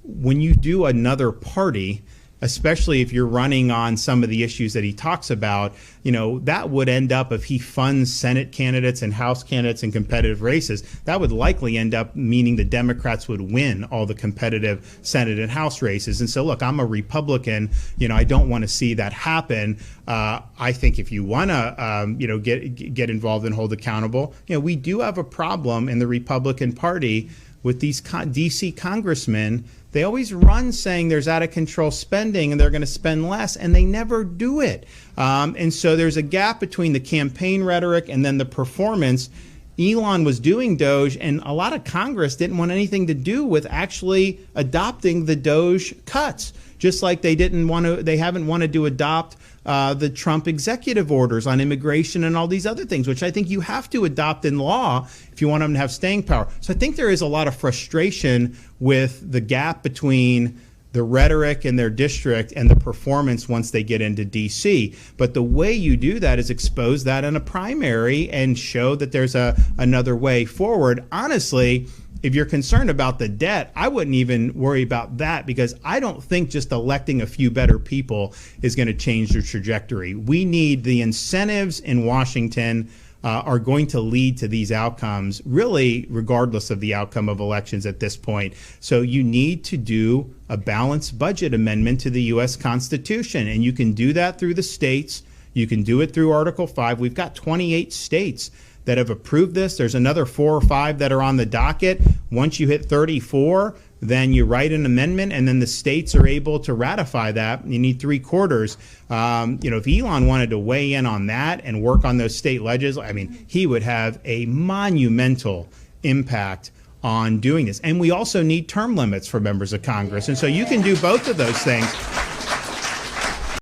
when you do another party, especially if you're running on some of the issues that he talks about, that would end up, if he funds Senate candidates and House candidates in competitive races, that would likely end up meaning the Democrats would win all the competitive Senate and House races. And so, look, I'm a Republican. I don't want to see that happen. I think if you want to, get involved and hold accountable, we do have a problem in the Republican Party with these D.C. congressmen. They always run saying there's out of control spending and they're going to spend less, and they never do it. And so there's a gap between the campaign rhetoric and then the performance. Elon was doing Doge, and a lot of Congress didn't want anything to do with actually adopting the Doge cuts, just like they haven't wanted to adopt the Trump executive orders on immigration and all these other things, which I think you have to adopt in law if you want them to have staying power. So I think there is a lot of frustration with the gap between the rhetoric in their district and the performance once they get into D.C. But the way you do that is expose that in a primary and show that there's another way forward. Honestly, if you're concerned about the debt, I wouldn't even worry about that, because I don't think just electing a few better people is going to change the trajectory. We need the incentives in Washington are going to lead to these outcomes, really, regardless of the outcome of elections at this point. So you need to do a balanced budget amendment to the U.S. Constitution, and you can do that through the states. You can do it through Article 5. We've got 28 states that have approved this. There's another 4 or 5 that are on the docket. Once you hit 34, then you write an amendment, and then the states are able to ratify that. You need 3/4. If Elon wanted to weigh in on that and work on those state he would have a monumental impact on doing this. And we also need term limits for members of Congress. And so you can do both of those things.